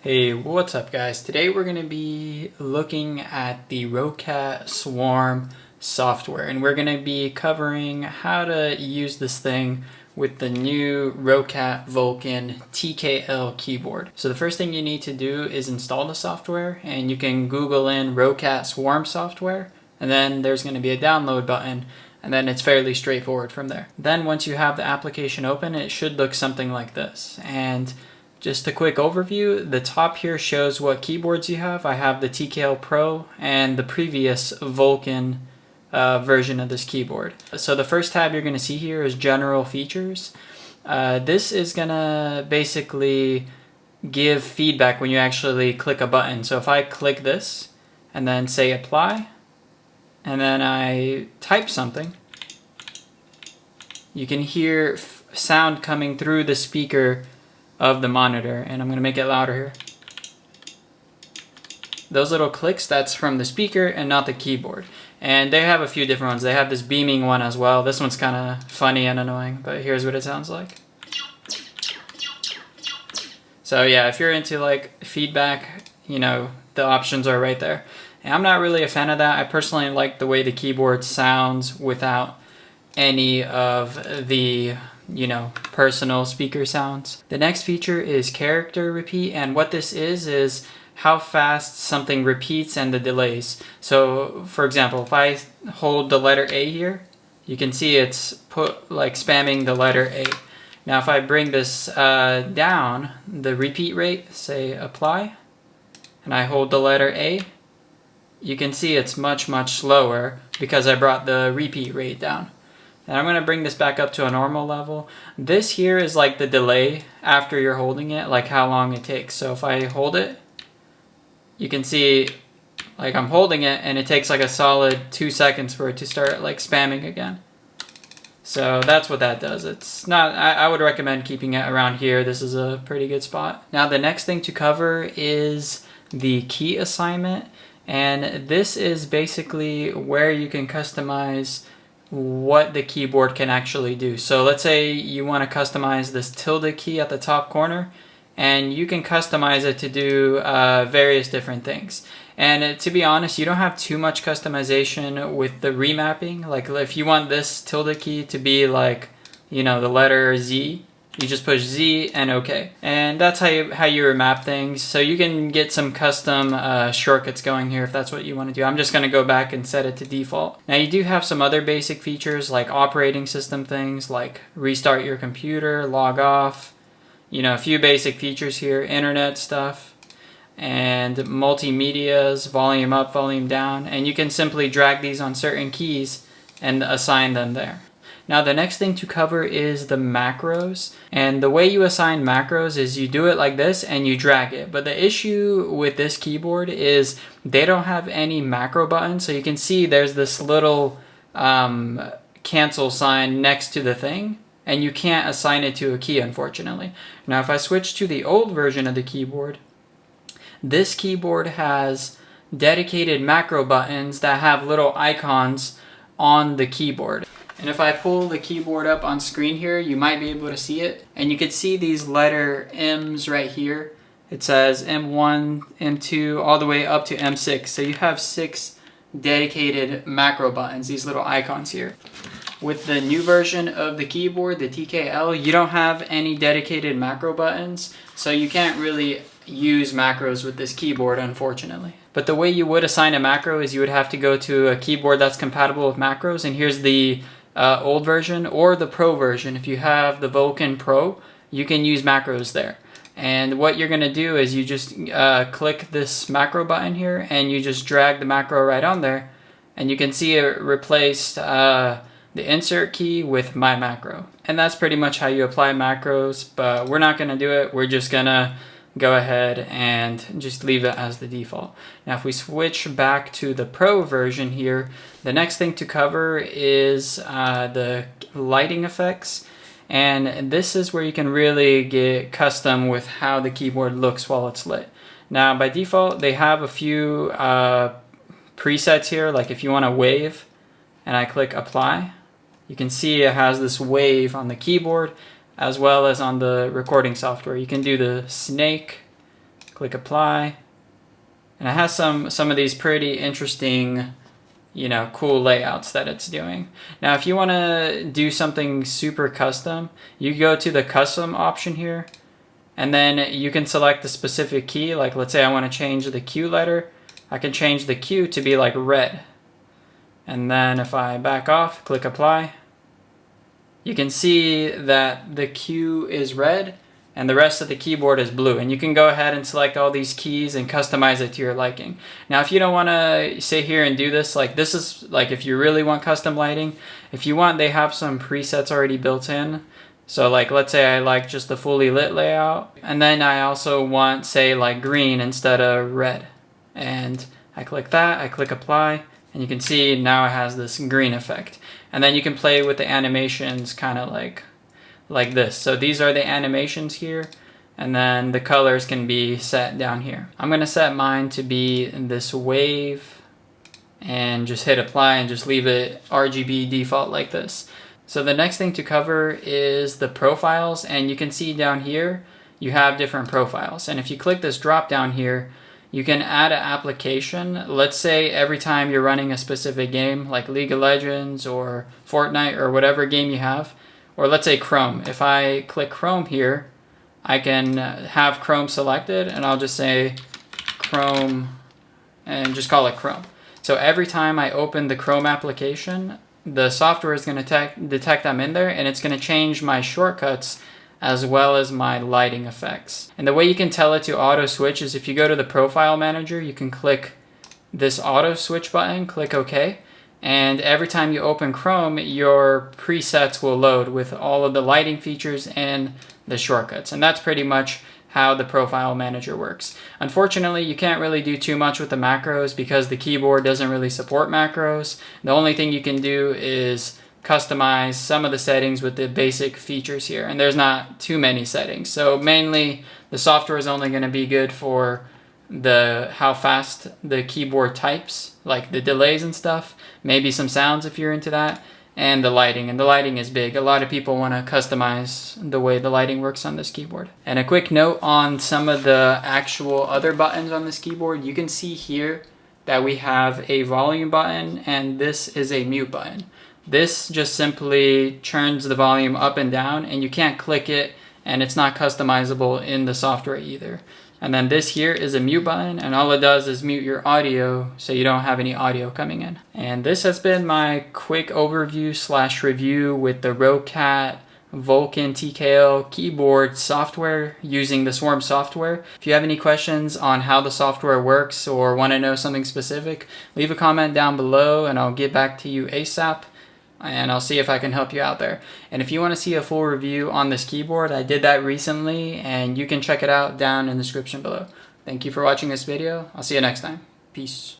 Hey, what's up guys? Today we're going to be looking at the Roccat Swarm software, and we're going to be covering how to use this thing with the new Roccat Vulcan TKL keyboard. So the first thing you need to do is install the software, and you can Google in Roccat Swarm software, and then there's going to be a download button, and then it's fairly straightforward from there. Then once you have the application open, it should look something like this. And just a quick overview, the top here shows what keyboards you have. I have the TKL Pro and the previous Vulcan version of this keyboard. So the first tab you're going to see here is General Features. This is going to basically give feedback when you actually click a button. So if I click this and then say apply, and then I type something, you can hear sound coming through the speaker of the monitor, and I'm going to make it louder here. Those little clicks, that's from the speaker and not the keyboard. And they have a few different ones. They have this beaming one as well. This one's kind of funny and annoying, but here's what it sounds like. So yeah, if you're into like feedback, you know, the options are right there. And I'm not really a fan of that. I personally like the way the keyboard sounds without any of the personal speaker sounds. The next feature is character repeat, and what this is how fast something repeats and the delays. So for example, if I hold the letter A here, you can see it's spamming the letter A. Now if I bring this down, the repeat rate, say apply, and I hold the letter A, you can see it's much slower because I brought the repeat rate down. And I'm going to bring this back up to a normal level. This here is like the delay after you're holding it, like how long it takes. So if I hold it, you can see like I'm holding it and it takes like a solid 2 seconds for it to start like spamming again. So that's what that does. It's not, I would recommend keeping it around here. This is a pretty good spot. Now the next thing to cover is the key assignment. And this is basically where you can customize what the keyboard can actually do. So let's say you want to customize this tilde key at the top corner, and you can customize it to do various different things. And to be honest, you don't have too much customization with the remapping. Like if you want this tilde key to be like, the letter Z, you just push Z and OK. And that's how you remap things. So you can get some custom shortcuts going here if that's what you want to do. I'm just going to go back and set it to default. Now you do have some other basic features like operating system things like restart your computer, log off, a few basic features here, internet stuff, and multimedias, volume up, volume down. And you can simply drag these on certain keys and assign them there. Now the next thing to cover is the macros, and the way you assign macros is you do it like this and you drag it. But the issue with this keyboard is they don't have any macro buttons, so you can see there's this little cancel sign next to the thing, and you can't assign it to a key, unfortunately. Now if I switch to the old version of the keyboard, this keyboard has dedicated macro buttons that have little icons on the keyboard. And if I pull the keyboard up on screen here, you might be able to see it. And you can see these letter M's right here. It says M1, M2, all the way up to M6. So you have 6 dedicated macro buttons, these little icons here. With the new version of the keyboard, the TKL, you don't have any dedicated macro buttons. So you can't really use macros with this keyboard, unfortunately. But the way you would assign a macro is you would have to go to a keyboard that's compatible with macros. And here's the old version or the Pro version. If you have the Vulcan Pro, you can use macros there. And what you're going to do is you just click this macro button here and you just drag the macro right on there, and you can see it replaced the insert key with my macro. And that's pretty much how you apply macros, but we're not going to do it. We're just going to go ahead and just leave it as the default. Now if we switch back to the Pro version here, the next thing to cover is the lighting effects, and this is where you can really get custom with how the keyboard looks while it's lit. Now by default they have a few presets here, like if you want a wave and I click apply, you can see it has this wave on the keyboard as well as on the recording software. You can do the snake, click apply. And it has some of these pretty interesting, you know, cool layouts that it's doing. Now, if you want to do something super custom, you go to the custom option here, and then you can select the specific key. Like, let's say I want to change the Q letter. I can change the Q to be like red. And then if I back off, click apply, you can see that the Q is red and the rest of the keyboard is blue. And you can go ahead and select all these keys and customize it to your liking. Now, if you don't want to sit here and do this, like this is like if you really want custom lighting, if you want, they have some presets already built in. So like, let's say I like just the fully lit layout. And then I also want, say, like green instead of red. And I click that, I click apply, and you can see now it has this green effect. And then you can play with the animations kind of like this. So these are the animations here, and then the colors can be set down here. I'm going to set mine to be this wave and just hit apply and just leave it RGB default like this. So the next thing to cover is the profiles, and you can see down here you have different profiles. And if you click this drop down here, you can add an application. Let's say every time you're running a specific game like League of Legends or Fortnite or whatever game you have, or let's say Chrome. If I click Chrome here, I can have Chrome selected, and I'll just say Chrome and just call it Chrome. So every time I open the Chrome application, the software is going to detect I'm in there, and it's going to change my shortcuts as well as my lighting effects. And the way you can tell it to auto switch is if you go to the profile manager, you can click this auto switch button, click OK. And every time you open Chrome, your presets will load with all of the lighting features and the shortcuts. And that's pretty much how the profile manager works. Unfortunately, you can't really do too much with the macros because the keyboard doesn't really support macros. The only thing you can do is customize some of the settings with the basic features here. And there's not too many settings. So mainly the software is only going to be good for how fast the keyboard types, like the delays and stuff, maybe some sounds if you're into that, and the lighting. And the lighting is big. A lot of people want to customize the way the lighting works on this keyboard. And a quick note on some of the actual other buttons on this keyboard. You can see here that we have a volume button, and this is a mute button. This just simply turns the volume up and down, and you can't click it, and it's not customizable in the software either. And then this here is a mute button, and all it does is mute your audio so you don't have any audio coming in. And this has been my quick overview / review with the Roccat Vulcan TKL keyboard software using the Swarm software. If you have any questions on how the software works or want to know something specific, leave a comment down below and I'll get back to you ASAP. And I'll see if I can help you out there. And if you want to see a full review on this keyboard, I did that recently, and you can check it out down in the description below. Thank you for watching this video. I'll see you next time. Peace.